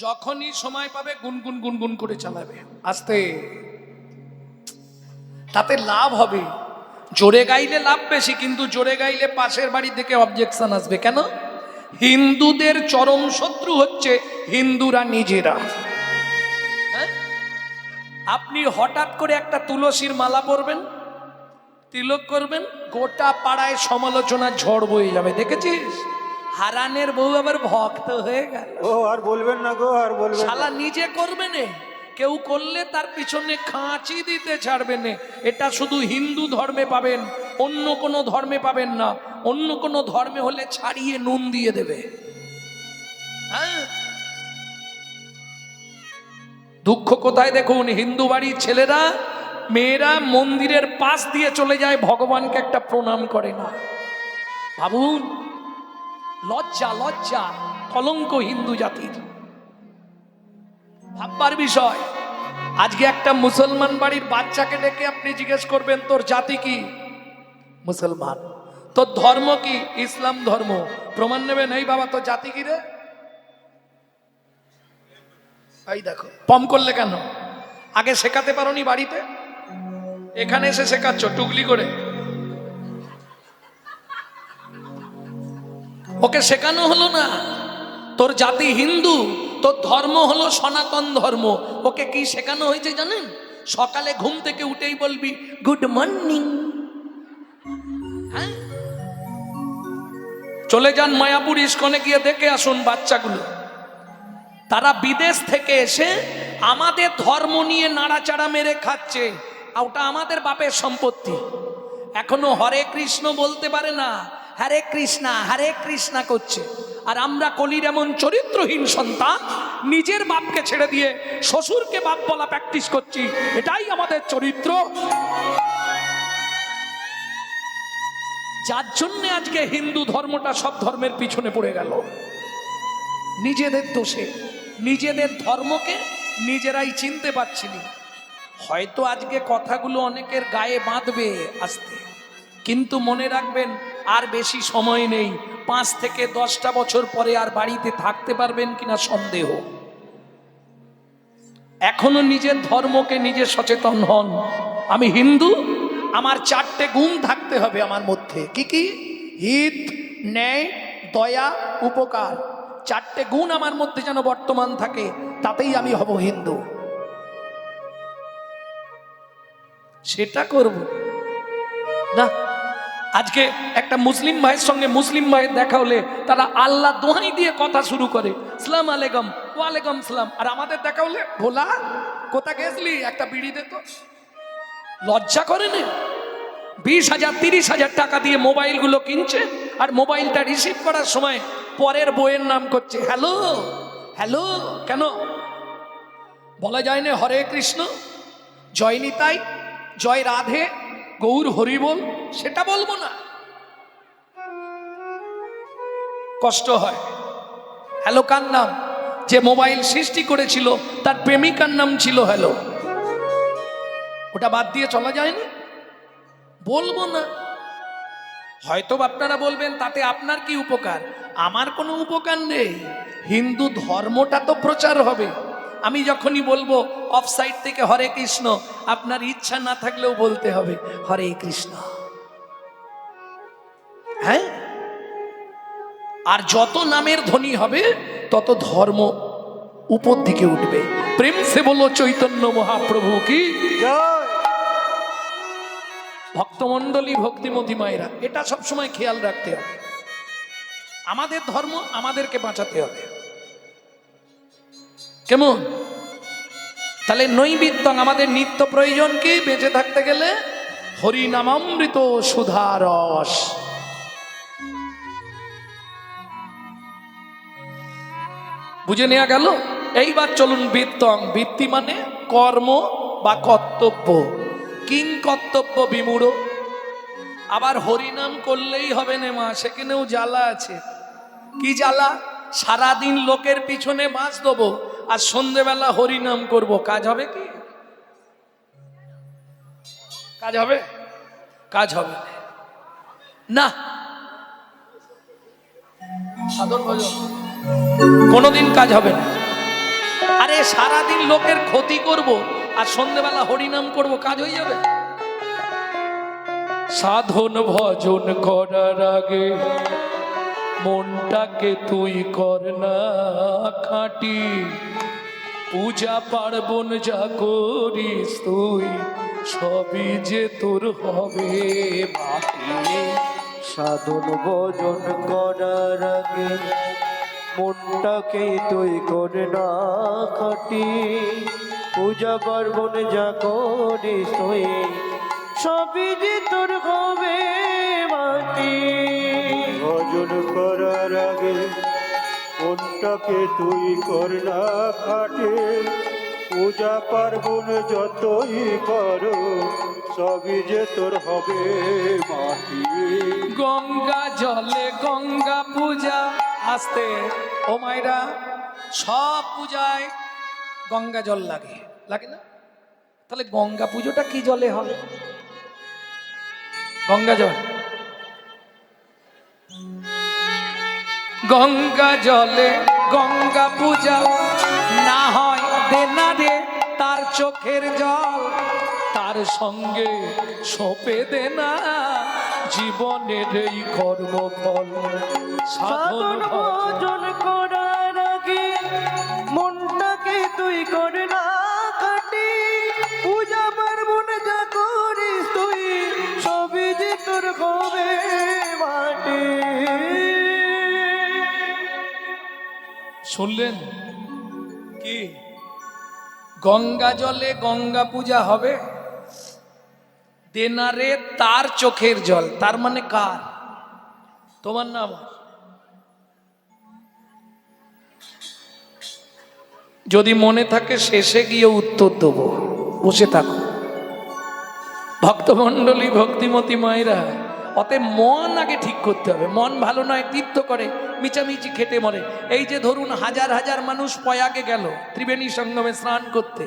যখনই সময় পাবে গুনগুন গুনগুন করে চালাবে আস্তে, তাতে লাভ হবে। জোরে গাইলে লাভ বেশি, কিন্তু জোরে গাইলে পাশের বাড়ি থেকে অবজেকশন আসবে। কেন? হিন্দুদের চরম শত্রু হচ্ছে হিন্দুরা নিজেরা। হ্যাঁ, আপনি হঠাৎ করে একটা তুলসীর মালা পরবেন, তিলক করবেন, গোটা পাড়ায় সমালোচনার ঝড় বয়ে যাবে। দেখেছিস? হারানের বউ আবার ভক্ত হয়ে গেল। ও আর বলবেন না গো, আর বলবেন না। শালা নিজে করবে না, কেউ করলে তার পিছনে খাঁচি দিতে ছাড়বে না। এটা শুধু হিন্দু ধর্মে পাবেন, অন্য কোনো ধর্মে পাবেন না। অন্য কোনো ধর্মে হলে ছাড়িয়ে নুন দিয়ে দেবে। হ্যাঁ, দুঃখ কোথায় দেখুন, হিন্দু বাড়ির ছেলেরা মেয়েরা মন্দিরের পাশ দিয়ে চলে যায়, ভগবানকে একটা প্রণাম করে না। ভাবুন, লজ্জা লজ্জা, কলঙ্ক হিন্দু জাতির। ভাববার বিষয়। আজকে একটা মুসলমান বাড়ির বাচ্চাকে ডেকে আপনি জিজ্ঞেস করবেন, তোর জাতি কি? মুসলমান। তোর ধর্ম কি? ইসলাম ধর্ম। প্রমাণ নেবেন, এই বাবা তোর জাতি কি রে? এই দেখো, পম করলে কেন? আগে শেখাতে পারোনি বাড়িতে? এখানে এসে শেখাচ্ছ টুকলি করে। ওকে শেখানো হলো না তোর জাতি হিন্দু, তোর ধর্ম হলো সনাতন ধর্ম। ওকে কি শেখানো হয়েছে জানেন? সকালে ঘুম থেকে উঠেই বলবি গুড মর্নিং। হ্যাঁ, চলে যান মায়াপুর ইস্কনে, গিয়ে দেখে আসুন বাচ্চাগুলো। তারা বিদেশ থেকে এসে আমাদের ধর্ম নিয়ে নাড়াচাড়া মেরে খাচ্ছে। ওটা আমাদের বাপের সম্পত্তি। এখনো হরে কৃষ্ণ বলতে পারে না, হরে কৃষ্ণা করছে। আর আমরা কলির এমন চরিত্রহীন সন্তান, নিজের বাপকে ছেড়ে দিয়ে শ্বশুরকে বাপ বলা প্র্যাকটিস করছি। এটাই আমাদের চরিত্র, যার জন্য আজকে হিন্দু ধর্মটা সব ধর্মের পিছনে পড়ে গেল। নিজেদের দোষে, নিজেদের ধর্মকে নিজেরাই চিনতে পারছিনি। হয়তো আজকে কথাগুলো অনেকের গায়ে বাঁধবে আসতে, কিন্তু মনে রাখবেন আর বেশি সময় নেই। 5 থেকে 10টা বছর পরে আর বাড়িতে থাকতে পারবেন কিনা সন্দেহ। এখনো নিজের ধর্মকে নিজে সচেতন হন। আমি হিন্দু, আমার 4টে গুণ থাকতে হবে আমার মধ্যে। কি কি? হিত, ন্যায়, দয়া, উপকার। 4টে গুণ আমার মধ্যে যেন বর্তমান থাকে, তাতেই আমি হব হিন্দু। সেটা করব না। আজকে একটা মুসলিম ভাইয়ের সঙ্গে মুসলিম ভাইয়ের দেখা হলে তারা আল্লাহ দোহাই দিয়ে কথা শুরু করে, সালাম আলাইকুম, ওয়ালাইকুম সালাম। আর আমাদের দেখা হলে, ভোলা কোথা গেছলি, একটা বিড়ি দে তো। লজ্জা করে না? 20,000 30,000 টাকা দিয়ে মোবাইলগুলো কিনছে, আর মোবাইলটা রিসিভ করার সময় পরের বইয়ের নাম করছে হ্যালো হ্যালো। কেন বলা যায় না হরে কৃষ্ণ, জয় নিতাই, জয় রাধে, গৌর হরি বল? সেটা বলবো না, কষ্ট হয়। হ্যালো কার নাম? যে মোবাইল সৃষ্টি করেছিল তার প্রেমিকার নাম ছিল হ্যালো। ওটা বাদ দিয়ে চলা যায় না? বলবো না। হয়তো আপনারা বলবেন তাতে আপনার কি উপকার? আমার কোনো উপকার নেই। হিন্দু ধর্মটা তো প্রচার হবে। আমি যখনই বলবো অফ সাইড থেকে হরে কৃষ্ণ, আপনার ইচ্ছা না থাকলেও বলতে হবে হরে কৃষ্ণ। হ্যাঁ, আর যত নামের ধ্বনি হবে তত ধর্ম উপর দিকে উঠবে। প্রেম সে বলো চৈতন্য মহাপ্রভু কি জয়। ভক্তমণ্ডলী, ভক্তিমতী মায়েরা, এটা সবসময় খেয়াল রাখতে হবে। আমাদের ধর্ম আমাদেরকে বাঁচাতে হবে। কেমন? তাহলে নৈবেদ্য আমাদের নিত্য প্রয়োজন কি বেঁচে থাকতে গেলে? হরি নামামৃত সুধারস। বুঝে নেওয়া গেল? এইবার চলুন বৃত্তং। বৃত্তি মানে কর্ম বা কর্তব্য। কিং কর্তব্য বিমূঢ়। আবার হরিনাম করলেই হবে না মা, সেখানেও জ্বালা আছে। কি জ্বালা? সারাদিন লোকের পিছনে বাঁশ দেবো আর সন্ধেবেলা হরিনাম করব, কাজ হবে কি? কাজ হবে? কাজ হবে না। সাধন ভজন কোনোদিন কাজ হবে না। আরে সারাদিন লোকের ক্ষতি করব আর সন্ধ্যেবেলা হরিনাম করব, কাজ হয়ে যাবে? সাধন ভজন করার আগে মনটাকে তুই কর না খাঁটি, পূজা পার্বণ যা করিস তুই সবই যে তোর হবে মাটি। সাধন ভজন করার আগে মনটাকে তুই করে না খাটি, পূজা পার্বণ যা করিস তুই সবই যে তোর হবে মাটি। ভজন করার আগে মনটাকে তুই কর না খাটি, পূজা পার্বণ যতই করো সবই যে তোর হবে মাটি। গঙ্গা জলে গঙ্গা পূজা আসতে ও মায়েরা, সব পূজায় গঙ্গা জল লাগে, লাগে না? তাহলে গঙ্গা পুজোটা কি জলে হয়? গঙ্গা জল, গঙ্গা জলে গঙ্গা পূজা না হয় দেনা রে তার চোখের জল, তার সঙ্গে সঁপে দেনা জীবনের এই কর্মফল। সাধন ভজন করার আগে মনটাকে তুই করে না খাটি, পূজা পার্বণ যা করিস তুই সবই যে তোর হবে মাটি। শুনলেন কি? গঙ্গা জলে গঙ্গা পূজা হবে, দেনারে তার চোখের জল, তার মানে কার? তোমার নাম? যদি মনে থাকে শেষে গিয়ে উত্তর দেবো, বসে থাকো। ভক্তমণ্ডলী, ভক্তিমতী মায়েরা, অতএব মন আগে ঠিক করতে হবে। মন ভালো নয় তীর্থ করে, মিচামিচি খেটে মরে। এই যে ধরুন হাজার হাজার মানুষ প্রয়াগে গেল ত্রিবেণী সঙ্গমে স্নান করতে,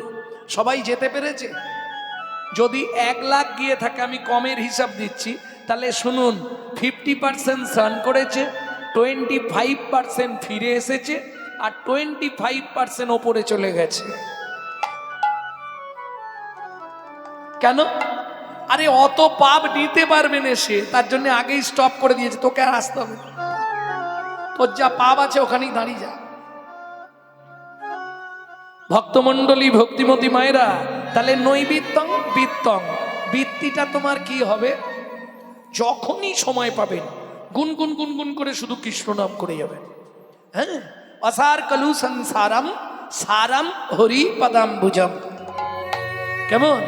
সবাই যেতে পেরেছে? যদি 1 লাখ গিয়ে থাকে, আমি কমের হিসাব দিচ্ছি, তাহলে শুনুন, 50% স্নান করেছে, 25% ফিরে এসেছে, আর 25% ওপরে চলে গেছে। কেন? আরে অত পাপ নিতে পারবে না সে, তার জন্য আগেই স্টপ করে দিয়েছে, তোকে আর আসতে হবে, তোর যা পাপ আছে ওখানেই দাঁড়িয়ে যা। ভক্তমণ্ডলী, ভক্তিমতী মায়েরা, তাহলে নৈবিত্তং বিত্তং, বৃত্তিটা তোমার কি হবে? যখনই সময় পাবেন গুনগুন গুনগুন করে শুধু কৃষ্ণ নাম করে যাবেন। হ্যাঁ, অসার কলু সংসারম সারম হরি পদাম্বুজম। কেমন?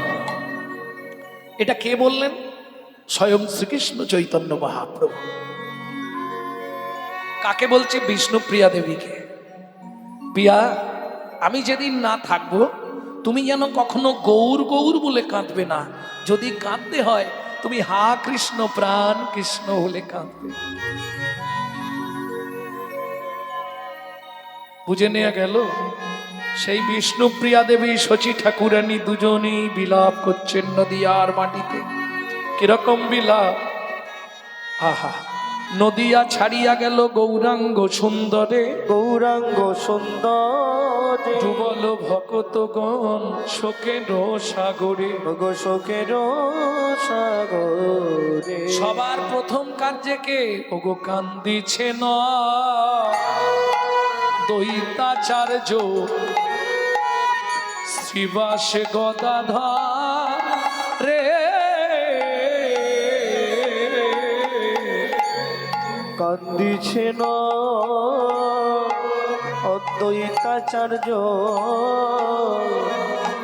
এটা কে বললেন? স্বয়ং শ্রীকৃষ্ণ চৈতন্য মহাপ্রভু। কাকে বলছে? বিষ্ণুপ্রিয়া দেবীকে। প্রিয়া, আমি যেদিন না থাকবো তুমি যেন কখনো গৌর গৌর বলে কাঁদবে না। যদি কাঁদতে হয় তুমি হা কৃষ্ণ প্রাণ কৃষ্ণ বলে কাঁদবে। বুঝে নেওয়া গেল? সেই বিষ্ণুপ্রিয়া দেবী, শচী ঠাকুরানী দুজনেই বিলাপ করছেন নদিয়ার মাটিতে। কিরকম বিলাপ? আহা, নদিয়া ছাড়িয়া গেল গৌরাঙ্গ সুন্দরে, গৌরাঙ্গ সুন্দর যুবল ভকতগণ শোকের সাগরে, শোকের সাগরে। সবার প্রথম কার্যে কে? ওগো কান্দিছে না দৈতাচার্য শ্রীবাস গদাধর রে। কান্দিছে না অদ্বৈতাচার্য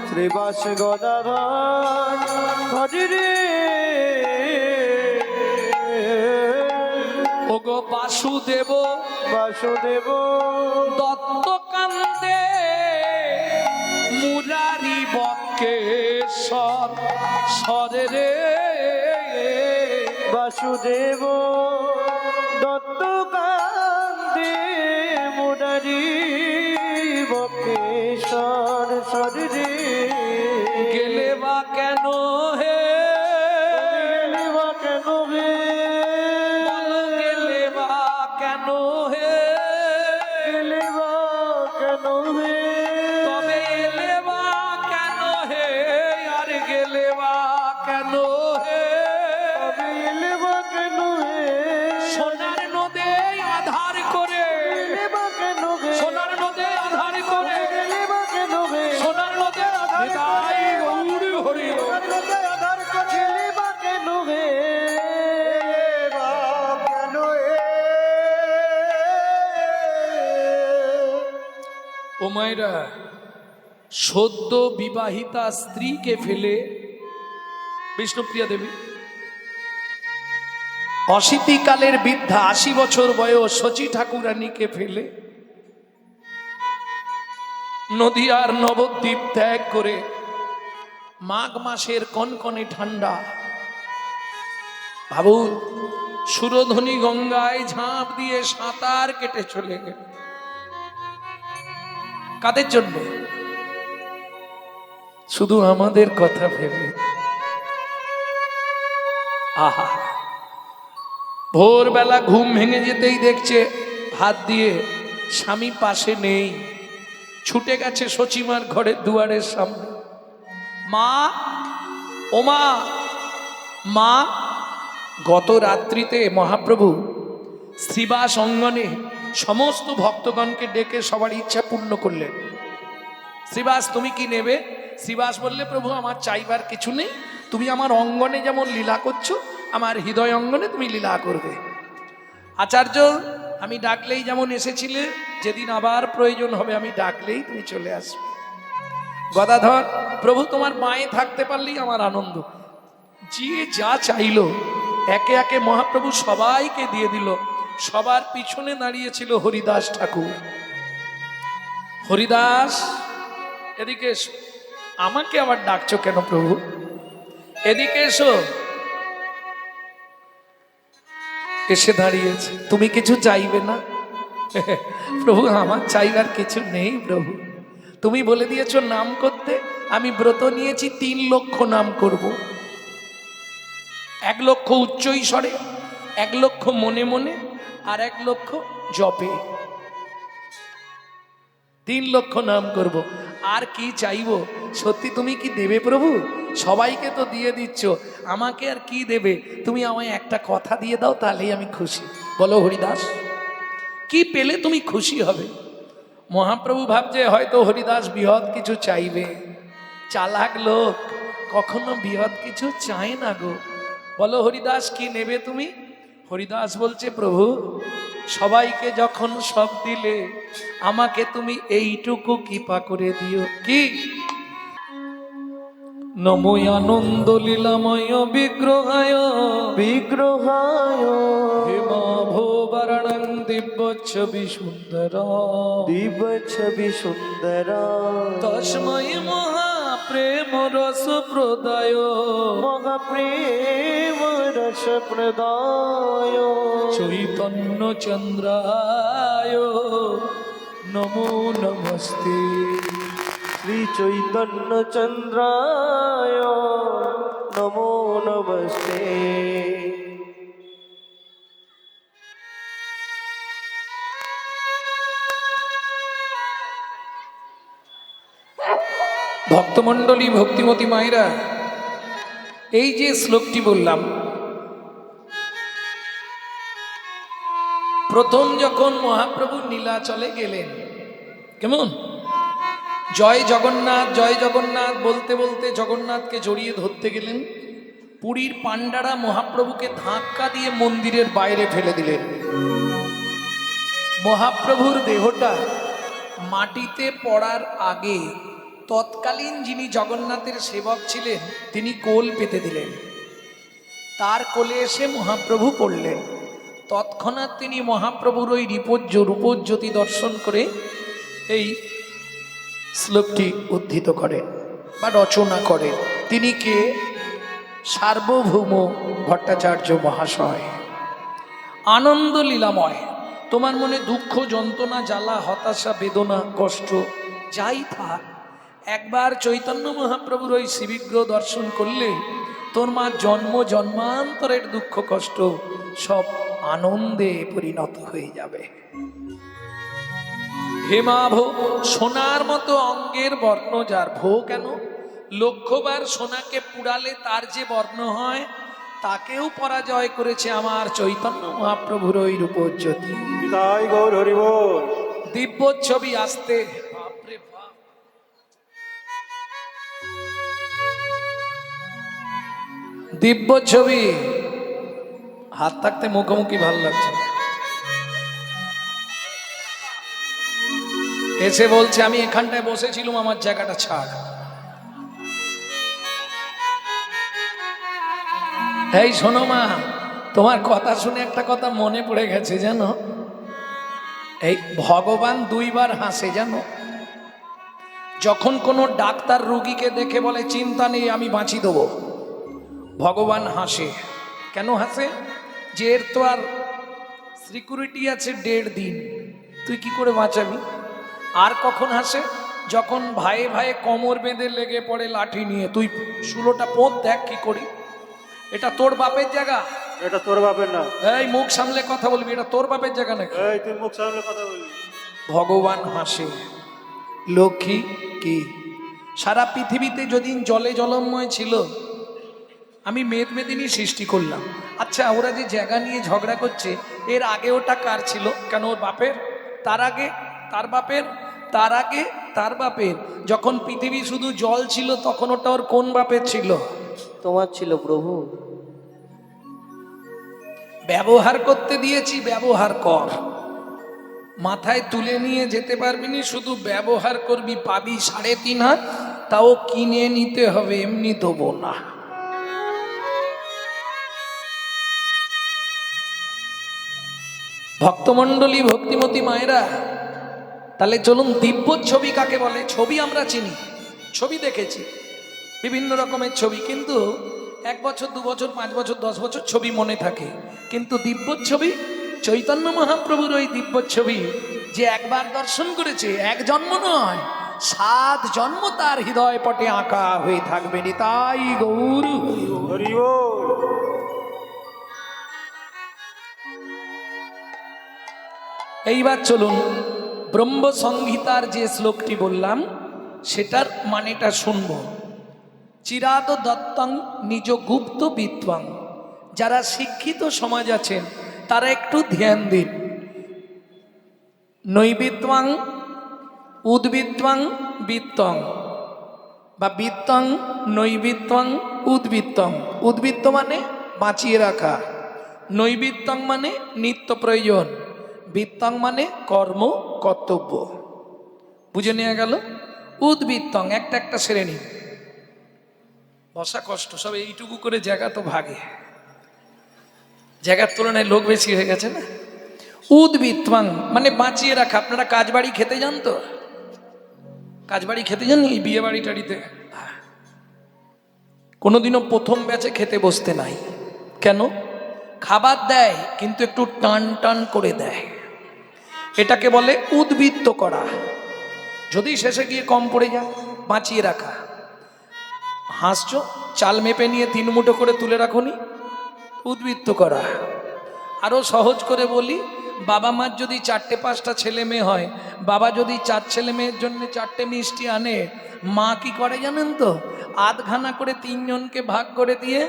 শ্রীবাস গদাধর হরি রে। ওগো বাসুদেব, বাসুদেব দত্ত কান্দে মুরারি বকে সর সরে রে। বাসুদেব দত্ত কান্দে মুরারি বকে সর সরে রে। গেলে বা কেন হে? গেলে বা কেন হে? বলো গেলে বা কেন হে? গেলে বা কেন হে? তবে ও মায়েরা, সদ্য বিবাহিতা স্ত্রীকে ফেলে বিষ্ণুপ্রিয়া দেবী, অশীতিকালের বৃদ্ধা 80 বছর বয়স শচী ঠাকুরানীকে ফেলে নদীয়ার নবদ্বীপ ত্যাগ করে মাঘ মাসের কনকনে ঠান্ডা, ভাবুন, সুরধনী গঙ্গায় ঝাঁপ দিয়ে সাঁতার কেটে চলে গেল। কাদের জন্য? শুধু আমাদের কথা ভেবে। আহা, ভোরবেলা ঘুম ভেঙে যেতেই দেখছে হাত দিয়ে স্বামী পাশে নেই, ছুটে গেছে সচিমার ঘরের দুয়ারের সামনে। মা, ও মা, মা, গত রাত্রিতে মহাপ্রভু শ্রীবাস অঙ্গনে সমস্ত ভক্তগণকে ডেকে সবার ইচ্ছা পূর্ণ করলেন। শ্রীবাস, তুমি কি নেবে? শ্রীবাস বললে, প্রভু আমার চাইবার কিছু নেই, তুমি আমার অঙ্গনে যেমন লীলা করছো, আমার হৃদয় অঙ্গনে তুমি লীলা করবে। আচার্য, আমি ডাকলেই যেমন এসেছিলে, যেদিন আবার প্রয়োজন হবে আমি ডাকলেই তুমি চলে আসবে। গদাধর, প্রভু তোমার মায়ে থাকতে পারলেই আমার আনন্দ। যে যা চাইলো একে একে মহাপ্রভু সবাইকে দিয়ে দিল। সবার পিছনে দাঁড়িয়েছিল হরিদাস ঠাকুর। হরিদাস, এদিকে এসো। আমাকে আবার ডাকছো কেন প্রভু? এদিকে এসো। এসে দাঁড়িয়েছে। তুমি কিছু চাইবে না? প্রভু, আমার চাইবার কিছু নেই প্রভু, তুমি বলে দিয়েছো নাম করতে, আমি ব্রত নিয়েছি 3 লক্ষ নাম করব। 1 লক্ষ উচ্চ ঈশ্বরে, 1 লক্ষ মনে মনে, আর 1 লক্ষ জপে। 3 লক্ষ নাম করব। আর কি চাইবো? সত্যি তুমি কি দেবে প্রভু? সবাইকে তো দিয়ে দিচ্ছ, আমাকে আর কি দেবে? তুমি আমায় একটা কথা দিয়ে দাও, তাহলেই আমি খুশি। বলো হরিদাস, কি পেলে তুমি খুশি হবে? মহাপ্রভু ভাবছে হয়তো হরিদাস বৃহৎ কিছু চাইবে। চালাক লোক, কখনো বৃহৎ কিছু চায় না গো। বলো হরিদাস, কি নেবে তুমি? হরিদাস বলছে, প্রভু সবাইকে যখন সব দিলে, আমাকে তুমি এইটুকু কৃপা করে দিও। কি? নমো আনন্দ লীলাময় বিগ্রহায় বিগ্রহায় হেমা ভোবরণং দিব্যচ্ছবি সুন্দর দিব্য ছবি সুন্দর তস্মৈ মহাপ্রেম রস প্রদায় মহাপ্রেম রস প্রদায় চৈতন্য চন্দ্রায় নমো নমস্তে। শ্রী চৈতন্য চন্দ্রায় নমো নমস্তে। ভক্তমণ্ডলী, ভক্তিমতী মায়েরা, এই যে শ্লোকটি বললাম, প্রথম যখন মহাপ্রভু নীলাচলে গেলেন, কেমন জয় জগন্নাথ জয় জগন্নাথ বলতে বলতে জগন্নাথকে জড়িয়ে ধরতে গেলেন। পুরীর পাণ্ডারা মহাপ্রভুকে ধাক্কা দিয়ে মন্দিরের বাইরে ফেলে দিলেন। মহাপ্রভুর দেহটা মাটিতে পড়ার আগে তৎকালীন যিনি জগন্নাথের সেবক ছিলেন, তিনি কোল পেতে দিলেন। তার কোলে এসে মহাপ্রভু পড়লেন। তৎক্ষণাৎ তিনি মহাপ্রভুর ওই রূপজ্যোতি দর্শন করে এই শ্লোকটি উদ্ধৃত করেন বা রচনা করেন। তিনি কে? সার্বভৌম ভট্টাচার্য মহাশয়। আনন্দ লীলাময়। তোমার মনে দুঃখ, যন্ত্রণা, জ্বালা, হতাশা, বেদনা, কষ্ট যাই থাক, একবার চৈতন্য মহাপ্রভুর ওই শ্রীবিগ্রহ দর্শন করলে তোর মা জন্ম জন্মান্তরের দুঃখ কষ্ট সব আনন্দে পরিণত হয়ে যাবে। হেমা ভো, সোনার মতো অঙ্গের বর্ণ যার। ভো কেন? 1,00,000 বার সোনাকে পুড়ালে তার যে বর্ণ হয়, তাকেও পরাজয় করেছে আমার চৈতন্য মহাপ্রভুর ওই রূপজ্যোতি। বিদায় গৌর হরি বল। দিব্য ছবি আসতে, বাপরে বাপ, দিব্য ছবি। হাত থাকতে মুখোমুখি ভালো লাগছে। এসে বলছে আমি এখানটায় বসেছিলাম, আমার জায়গাটা ছাড়। এই শোনো মা, তোমার কথা শুনে একটা কথা মনে পড়ে গেছে জানো, এই ভগবান দুইবার হাসে জানো। যখন কোনো ডাক্তার রোগীকে দেখে বলে চিন্তা নেই আমি বাঁচিয়ে দেবো, ভগবান হাসে। কেন হাসে? যে এর তো আর সিকিউরিটি আছে 1.5 দিন, তুই কি করে বাঁচাবি। আর কখন হাসে? যখন ভাইয়ে ভাইয়ে কোমর বেঁধে লেগে পড়ে লাঠি নিয়ে, তুই 16টা পোঁত দেখ কি করি। এটা তোর বাপের জায়গা? এটা তোর বাপের না। এই মুখ সামলে কথা বলবি, এটা তোর বাপের জায়গা নাকি? এই তুই মুখ সামলে কথা বলবি। ভগবান হাসে। লক্ষ্মী কি সারা পৃথিবীতে যদি জলে জলময় ছিল, আমি মেদমেদিনী সৃষ্টি করলাম। আচ্ছা ওরা যে জায়গা নিয়ে ঝগড়া করছে, এর আগে ওটা কার ছিল? কেন ওর বাপের? তার আগে তার বাপের, তার আগে তার বাপের। যখন পৃথিবী শুধু জল ছিল তখন ওটা ওর কোন বাপের ছিল? তোমার ছিল প্রভু। ব্যবহার করতে দিয়েছি, ব্যবহার কর। মাথায় তুলে নিয়ে যেতে পারবি না, শুধু ব্যবহার করবি, পাবি 3.5 হাত, তাও কিনে নিতে হবে, এমনি দেবো না। ভক্তমণ্ডলী, ভক্তিমতী মায়েরা, তাহলে চলুন দিব্য ছবি কাকে বলে? ছবি আমরা চিনি, ছবি দেখেছি, বিভিন্ন রকমের ছবি, কিন্তু 1 বছর 2 বছর 5 বছর 10 বছর ছবি মনে থাকে। কিন্তু দিব্য ছবি, চৈতন্য মহাপ্রভুর ওই দিব্য ছবি যে একবার দর্শন করেছে, 1 জন্ম নয় 7 জন্ম তার হৃদয় পটে আঁকা হয়ে থাকবে। তাই গৌর হরি বল। এইবার চলুন ব্রহ্ম সংহিতার যে শ্লোকটি বললাম সেটার মানেটা শুনব। চিরাদ দত্তং নিজ গুপ্ত বিদ্বাং। যারা শিক্ষিত সমাজ আছেন তারা একটু ধ্যান দিন। নৈবিদ্বাং উদ্বিদ্বাং বিত্তং, বা বিত্তং নৈবিদ্বাং উদ্বৃত্তং। উদ্বৃত্ত মানে বাঁচিয়ে রাখা, নৈবিত্তং মানে নিত্য প্রয়োজন, বিত্তং মানে কর্ম কর্তব্য। বুঝে নেওয়া গেল? উদ্বৃত্তং একটা একটা শ্রেণী। বসা কষ্ট, সব এইটুকু করে জায়গা তো ভাগে, জায়গার তুলনায় লোক বেশি হয়ে গেছে না। উদ্বৃত্তং মানে বাঁচিয়ে রাখা। আপনারা কাজ বাড়ি খেতে যান তো? কাজ বাড়ি খেতে যান এই বিয়ে বাড়ি টাড়িতে? কোনোদিনও প্রথম ব্যাচে খেতে বসতে নাই। কেন? খাবার দেয় কিন্তু একটু টান টান করে দেয়, এটাকে বলে উদ্বৃত্ত করা। যদি শেষে গিয়ে কম পড়ে যায়, বাঁচিয়ে রাখা। হাসছো, চাল মেপে নিয়ে 3 মুঠো করে তুলে রাখুনি, উদ্বৃত্ত করা। আরো সহজ করে বলি, বাবা মার যদি 4-5টা ছেলে মেয়ে হয়, বাবা যদি 4 ছেলে মেয়ের জন্য 4টে মিষ্টি আনে, মা কি করে জানেন তো? আধখানা করে 3 জনকে ভাগ করে দিয়ে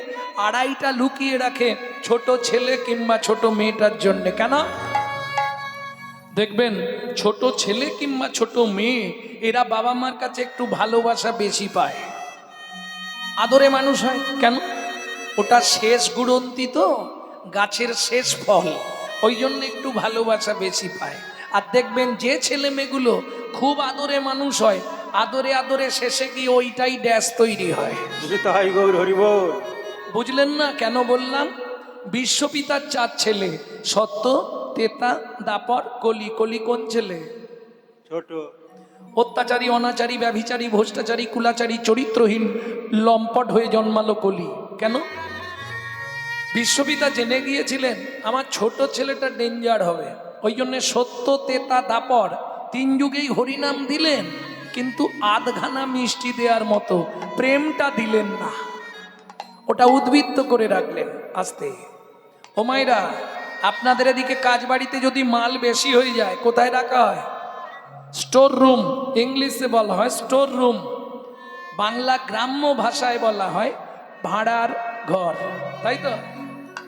2.5টা লুকিয়ে রাখে ছোট ছেলে কিংবা ছোট মেয়েটার জন্য। কেন? দেখবেন ছোট ছেলে কিংবা ছোট মেয়ে এরা বাবা মার কাছে একটু ভালোবাসা বেশি পায়, আদরে মানুষ হয়। কেন? ওটা শেষ গুড়ন্তি তো, গাছের শেষ ফল, ওই জন্য একটু ভালোবাসা বেশি পায়। আর দেখবেন যে ছেলে মেয়েগুলো খুব আদরে মানুষ হয়, আদরে আদরে শেষে গিয়ে ওইটাই ড্যাশ তৈরি হয়। তাই গৌর হরি বল। বুঝলেন না কেন বললাম? বিশ্বপিতার 4 ছেলে, সত্য, তেতা, দাপর, কলি। কলি কোন ছেলে? ছোট। অত্যাচারী, অনাচারী, ব্যভিচারী, ভ্রষ্টাচারী, কুলাচারী, চরিত্রহীন লম্পট হয়ে জন্মালো কলি। কেন? বিশ্বপিতা জেনে গিয়েছিলেন আমার ছোট ছেলেটা ডেঞ্জার হবে, ওই জন্য সত্য, তেতা, দাপর 3 যুগেই হরিনাম দিলেন, কিন্তু আধখানা মিষ্টি দেওয়ার মতো প্রেমটা দিলেন না, ওটা উদ্বৃত্ত করে রাখলেন আস্তে। ও মায়েরা, আপনাদের এদিকে কাজ বাড়িতে যদি মাল বেশি হয়ে যায় কোথায় রাখা হয়? স্টোর রুম, ইংলিশে বলা হয় স্টোর রুম, বাংলা গ্রাম্য ভাষায় বলা হয় ভাড়ার ঘর, তাই তো?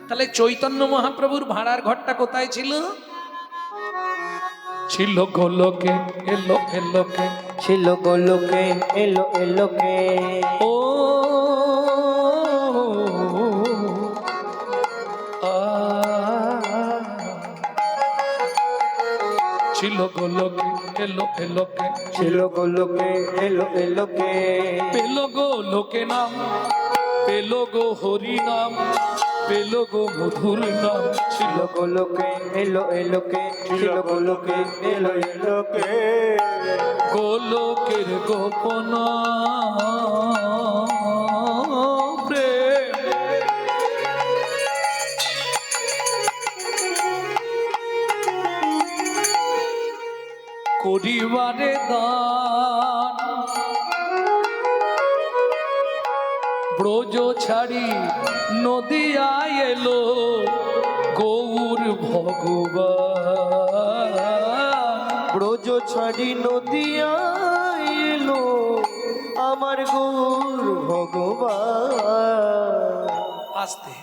তাহলে চৈতন্য মহাপ্রভুর ভাড়ার ঘরটা কোথায় ছিল? ছিল গোলকে, এলো এলোকে, ছিল গোলকে, এলো এলোকে। ও ছিল গোলকে, এলো এলোকে এলো গো লোকে এলো এলোকে পেলো গো লোকে নাম, পেলো গো হরি নাম, পেলো গো মধুর নাম ছিল এলো গো লোকে এলো এলোকে এলো গো লোকে এলো এলোকে গোলকের গোপন প্রেম। করিবারে দান ব্রজ ছাড়ি নদিয়ায় এলো গৌর ভগবান। ব্রজ ছাড়ি নদিয়া এলো আমার গৌর ভগবান। আসতে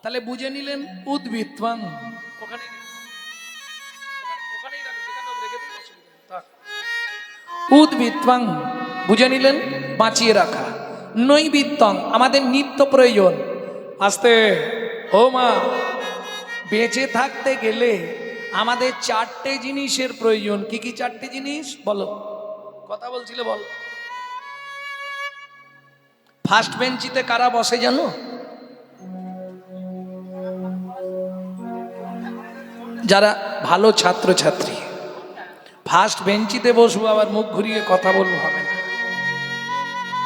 তাহলে বুঝে নিলেন উদ্ভিত্বাং উদ্ভিত্বাং বুঝে নিলেন বাঁচিয়ে রাখা। নৈবিত্তং আমাদের নিত্য প্রয়োজন। আসতে ও মা, বেঁচে থাকতে গেলে আমাদের চারটে জিনিসের প্রয়োজন। কি কি চারটে জিনিস বলো? কথা বলছিলে বল। ফার্স্ট বেঞ্চিতে কারা বসে জানো? যারা ভালো ছাত্রছাত্রী। ফার্স্ট বেঞ্চিতে বসবো, আবার মুখ ঘুরিয়ে কথা বলবো হবে না,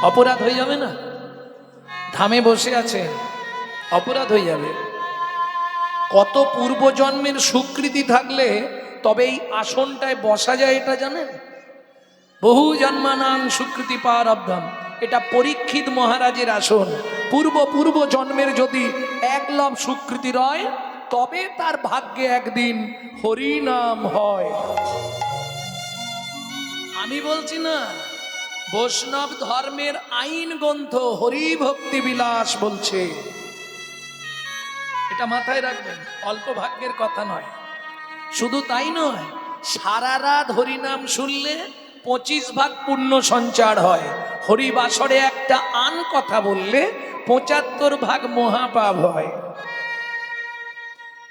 অপরাধ হয়ে যাবে না? ধামে বসে আছে, অপরাধ হয়ে যাবে। কত পূর্বজন্মের স্বীকৃতি থাকলে তবে এই আসনটায় বসা যায়, এটা জানেন? বহু জন্মানাং স্বীকৃতি পারব্ধম, এটা পরীক্ষিত মহারাজের আসন। পূর্ব জন্মের যদি একলব স্বীকৃতি রয় তবে তার ভাগ্যে একদিন হরিনাম হয়। আমি বলছি না, বৈষ্ণব ধর্মের আইন গ্রন্থ হরি ভক্তি বিলাস বলছে, এটা মাথায় রাখবেন। অল্প ভাগ্যের কথা নয়। শুধু তাই নয়, সারা রাত হরিনাম শুনলে 25 ভাগ পুণ্য সঞ্চার হয়। হরিবাসরে একটা আন কথা বললে 75 ভাগ মহাপাপ হয়।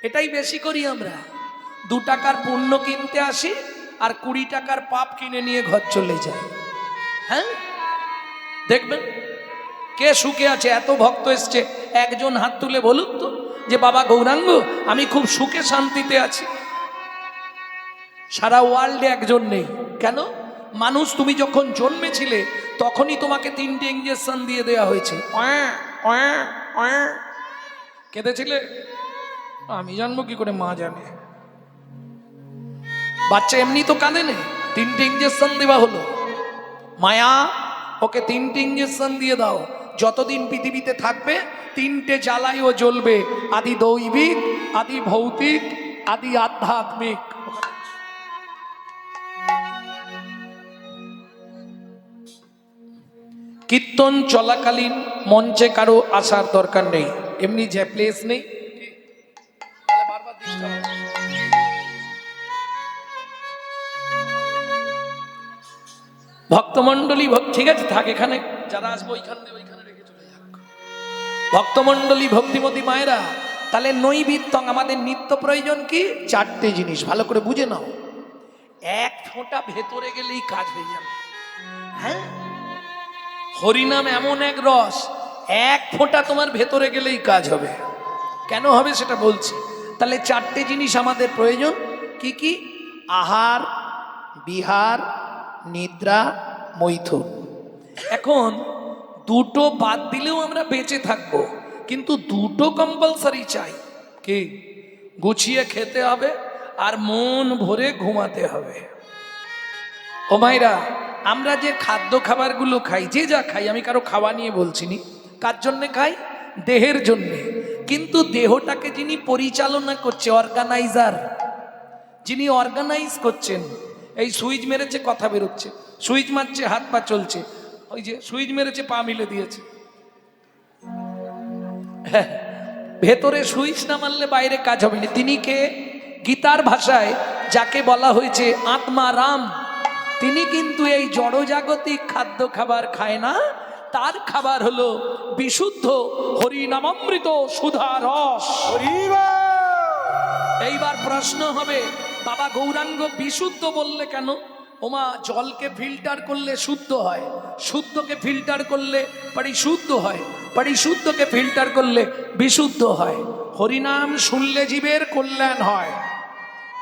এটাই বেশি করি আমরা। 2 টাকার পুণ্য কিনতে আসি আর 20 টাকার পাপ কিনে নিয়ে ঘর চলে যায়। হ্যাঁ, দেখবেন কে সুখে আছে। এত ভক্ত এসছে, একজন হাত তুলে বলুন তো যে বাবা গৌরাঙ্গ আমি খুব সুখে শান্তিতে আছি। সারা ওয়ার্ল্ডে একজন নেই। কেন? মানুষ তুমি যখন জন্মেছিলে তখনই তোমাকে 3টে ইঞ্জেকশন দিয়ে দেওয়া হয়েছে। কেঁদেছিলে? আমি জানবো কি করে, মা জানে। বাচ্চা এমনি তো কাঁদে না, 3টে ইঞ্জেকশন দেওয়া হলো। মায়া ওকে 3টে ইঞ্জেকশন দিয়ে দাও, যতদিন পৃথিবীতে থাকবে 3টে জ্বালাই ও জ্বলবে, আদি দৈবিক, আদি ভৌতিক, আদি আধ্যাত্মিক। কীর্তন চলাকালীন মঞ্চে কারো আসার দরকার নেই, এমনি যে প্লেস নেই। ভক্তমন্ডলী ঠিক আছে, থাক এখানে, যারা আসবো ওইখানে রেখে চলে যাক। ভক্তমন্ডলী ভক্তিমতী মায়েরা, তাহলে নৈবিত্তং আমাদের নিত্য প্রয়োজন কি? 4টে জিনিস ভালো করে বুঝে নাও। 1 ফোঁটা ভেতরে গেলেই কাজ হয়ে যাবে। হ্যাঁ, হরিনাম এমন এক রস, 1 ফোঁটা তোমার ভেতরে গেলেই কাজ হবে। কেন হবে সেটা বলছি। তাহলে 4টে জিনিস আমাদের প্রয়োজন। কি কি? আহার, বিহার, নিদ্রা, মৈথুন। এখন 2টো বাদ দিলেও আমরা বেঁচে থাকবো, কিন্তু 2টো কম্পালসারি চাই। কি? গুছিয়ে খেতে হবে আর মন ভরে ঘুমাতে হবে। ও মাইরা, আমরা যে খাদ্য খাবারগুলো খাই, যে যা খাই, আমি কারো খাওয়া নিয়ে বলছি নি, কার জন্যে খাই? দেহের জন্যে। কিন্তু দেহটাকে যিনি পরিচালনা করছে, অর্গানাইজার, যিনি অর্গানাইজ করছেন, এই সুইচ মেরেছে কথা বেরোচ্ছে, সুইচ মারছে হাত পা চলছে, ওই যে সুইচ মেরেছে পা মিলে দিয়েছে। হ্যাঁ, ভেতরে সুইচ না মারলে বাইরে কাজ হবে না। তিনি কে? গীতার ভাষায় যাকে বলা হয়েছে আত্মা রাম, তিনি কিন্তু এই জড়জাগতিক খাদ্য খাবার খায় না। তার খাবার হলো বিশুদ্ধ হরিনামামৃত সুধা রস। এইবার প্রশ্ন হবে, বাবা গৌরাঙ্গ বিশুদ্ধ বললে কেন? ওমা জলকে ফিল্টার করলে শুদ্ধ হয়, শুদ্ধকে ফিল্টার করলে পরিশুদ্ধ হয়, পরিশুদ্ধকে ফিল্টার করলে বিশুদ্ধ হয়। হরিনাম শুনলে জীবের কল্যাণ হয়।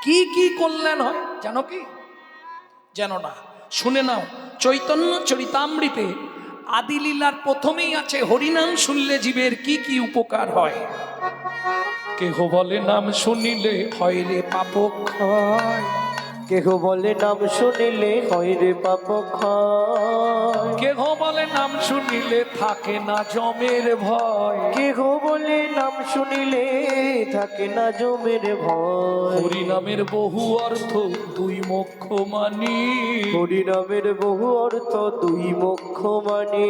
কি কি কল্যাণ হয় জানো কি? জানো না? শুনে নাও, চৈতন্য চরিতামৃতে আদিলীলার প্রথমেই আছে হরিনাম শুনলে জীবের কি কি উপকার হয়। কেহ বলে নাম শুনিলে হয় রে পাপ ক্ষয়, কেহ বলে নাম শুনিলে হয় রে পাপ ক্ষয়, কেহ বলে নাম শুনিলে থাকে না জমের ভয়, কেহ বলে নাম শুনিলে থাকে না জমের ভয়। হরিনামের বহু অর্থ দুই মোক্ষ মানি, হরিনামের বহু অর্থ দুই মোক্ষ মানে।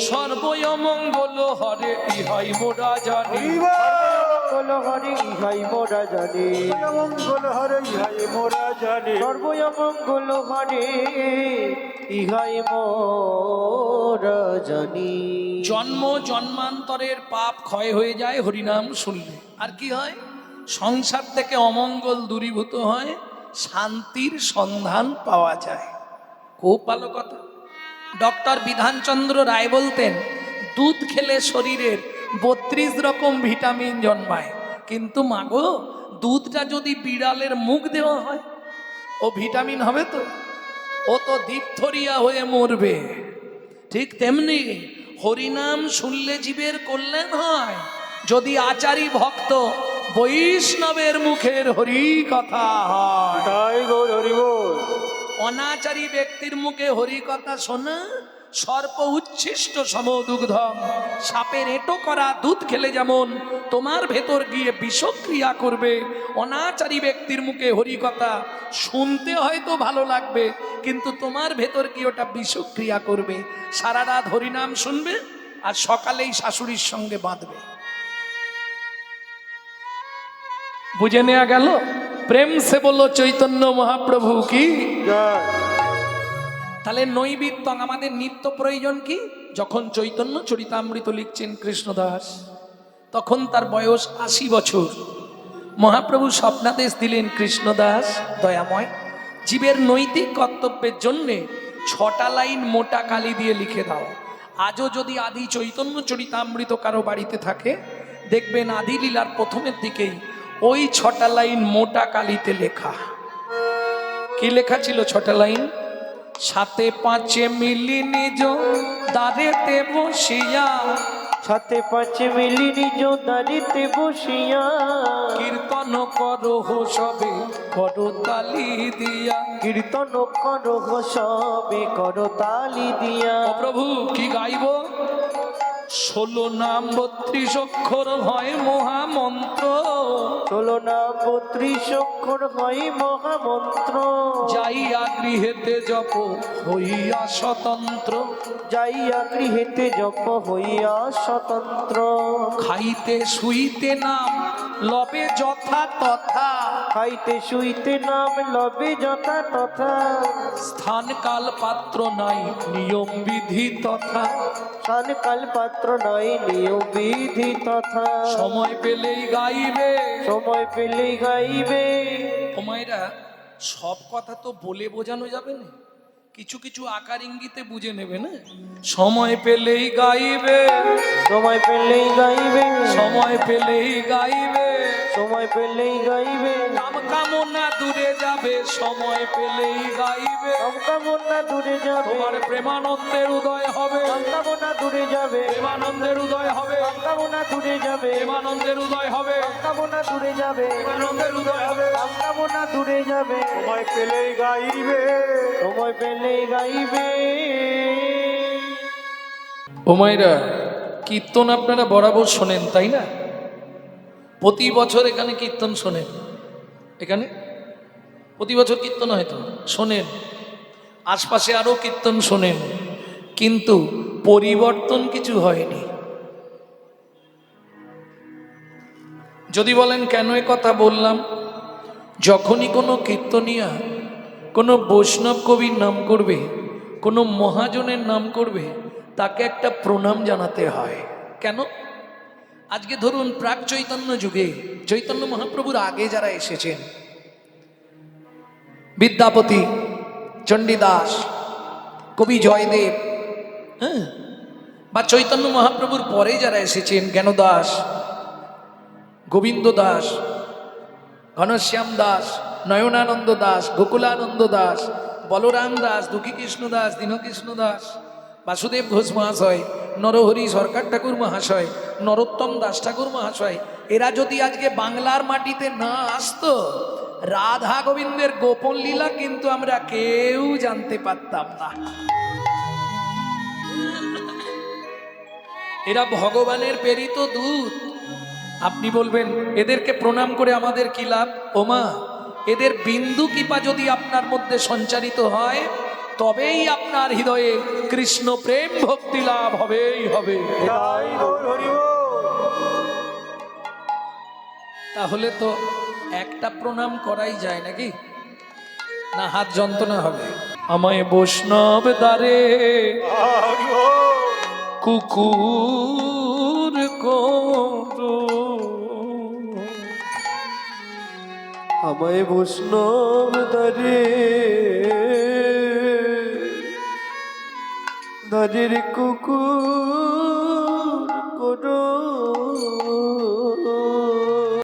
সর্বমঙ্গল হরে ইহাই মোরা জানি, মঙ্গল হরে ইহাই মোরা জানি, মঙ্গল হরে ইহাই মোরা জানি, সর্বমঙ্গল হরে ইহাই মোরা জানি। জন্ম জন্মান্তরের পাপ ক্ষয় হয়ে যায় হরিনাম শুনলে। আর কি হয়? সংসার থেকে অমঙ্গল দূরীভূত হয়, শান্তির সন্ধান পাওয়া যায়। খুব ভালো কথা। ডক্টর বিধানচন্দ্র রায় বলতেন, দুধ খেলে শরীরের 32 রকম ভিটামিন জন্মায়, কিন্তু মাগো দুধটা যদি বিড়ালের মুখ দেওয়া হয়, ও ভিটামিন হবে তো? ও তো ডিপথোরিয়া হয়ে মরবে। ঠিক তেমনি হরিনাম শুনলে জীবের কল্যাণ হয়। যদি আচারী ভক্ত বৈষ্ণবের মুখের হরি কথা হয়, তাই গৌর হরি বল। অনাচারী ব্যক্তির মুখে হরি কথা শোনা সর্প উচ্ছিষ্ট সমদুগ্ধম। সাপের এঁটো করা দুধ খেলে যেমন তোমার ভেতর গিয়ে বিষক্রিয়া করবে, অনাচারী ব্যক্তির মুখে হরি কথা শুনতে হয়তো ভালো লাগবে, কিন্তু তোমার ভেতর গিয়ে ওটা বিষক্রিয়া করবে। সারা রাত হরিনাম শুনবে আর সকালেই শাশুড়ির সঙ্গে বাঁধবে। বুঝে নেওয়া গেল? প্রেম সে বলল চৈতন্য মহাপ্রভু কি। জয়। তাহলে নৈবেদ্য আমাদের নিত্য প্রয়োজন কি? যখন চৈতন্য চরিতামৃত লিখছেন কৃষ্ণদাস, তখন তার বয়স 80 বছর। মহাপ্রভু স্বপ্নাদেশ দিলেন, কৃষ্ণদাস দয়াময়, জীবের নৈতিক কর্তব্যের জন্যে 6টা লাইন মোটা কালি দিয়ে লিখে দাও। আজও যদি আদি চৈতন্য চরিতামৃত কারো বাড়িতে থাকে, দেখবেন আদি লীলার প্রথমের দিকেই ওই 6টা লাইন মোটা কালিতে লেখা। কি লেখা ছিল 6টা লাইন? সাথে পাঁচে মিলি নিজ দাঁড়েতে বসিয়া, সাথে পাঁচে মিলি নিজ দাঁড়িতে বসিয়া, কীর্তন করো সবে করো তালি দিয়া। কীর্তন করো সবে করো তালি দিয়া। ও প্রভু কি গাইব? 16 নাম 32 অক্ষর হয় মহামন্ত্র, 16 নাম 32 অক্ষর হয় মহামন্ত্র। যাইয়া গৃহেতে জপ হইয়া স্বতন্ত্র, যাইয়া গৃহেতে জপ হইয়া স্বতন্ত্র। খাইতে শুইতে নাম লবে যথা তথা, খাইতে শুইতে নাম লবে যথা তথা। স্থান কাল পাত্র নাই নিয়ম বিধি তথা, স্থান কাল পাত্র নাই নিয়ম বিধি তথা। সময় পেলেই গাইবে। সময় পেলেই গাইবে। ও মায়েরা, সব কথা তো বলে বোঝানো যাবে না, কিছু কিছু আকার ইঙ্গিতে বুঝে নেবে না। সময় পেলেই গাইবে, সময় পেলেই গাইবে। সময় পেলেই গাইবে, সময় পেলেই গাইবে। কাম কামনা দূরে যাবে, সময় পেলেই গাইবে। কামনা দূরে যাবে। তোমার প্রেমানন্দের উদয় হবে, কামনা দূরে যাবে। প্রেমানন্দের উদয় হবে, কামনা দূরে যাবে। প্রেমানন্দের উদয় হবে, কামনা দূরে যাবে। প্রেমানন্দের উদয় হবে। কামনা দূরে যাবে। সময় পেলেই গাইবে। সময় পেলেই গাইবে। ও মায়েরা, কীর্তন আপনারা বরাবর শোনেন তাই না? প্রতি বছর এখানে কীর্তন শোনেন, এখানে প্রতি বছর কীর্তন হয়তো শোনেন, আশপাশে আরও কীর্তন শোনেন, কিন্তু পরিবর্তন কিছু হয়নি। যদি বলেন কেন এ কথা বললাম, যখনই কোনো কীর্তনিয়া কোনো বৈষ্ণব কবির নাম করবে, কোনো মহাজনের নাম করবে, তাকে একটা প্রণাম জানাতে হয়। কেন? আজকে ধরুন প্রাক চৈতন্য যুগে, চৈতন্য মহাপ্রভুর আগে যারা এসেছেন, বিদ্যাপতি, চণ্ডীদাস, কবি জয়দেব, হ্যাঁ, বা চৈতন্য মহাপ্রভুর পরে যারা এসেছেন, জ্ঞানদাস, গোবিন্দ দাস, ঘনশ্যাম দাস, নয়নানন্দ দাস, গোকুলানন্দ দাস, বলরাম দাস, দুঃখী কৃষ্ণ দাস, দীনকৃষ্ণ দাস, বাসুদেব ঘোষ মহাশয়, নরহরি সরকার ঠাকুর মহাশয়, নরোত্তম দাস ঠাকুর মহাশয়, এরা যদি আজকে বাংলার মাটিতে না আসতো, রাধা গোবিন্দের গোপন লীলা কিন্তু আমরা কেউ জানতে পারতাম না। এরা ভগবানের প্রেরিত দূত। আপনি বলবেন এদেরকে প্রণাম করে আমাদের কি লাভ? ওমা, এদের বিন্দু কৃপা যদি আপনার মধ্যে সঞ্চারিত হয়, তবেই আপনার হৃদয়ে কৃষ্ণ প্রেম ভক্তি লাভ হবেই হবে। তাই গৌর হরি বল। তাহলে তো একটা প্রণাম করাই যায় নাকি? না হাত যন্ত্রণা হবে? আমায় বৈষ্ণব দ্বারে হরি বল। কুকুর করো, আমায় বৈষ্ণব দারে দারের কুকুর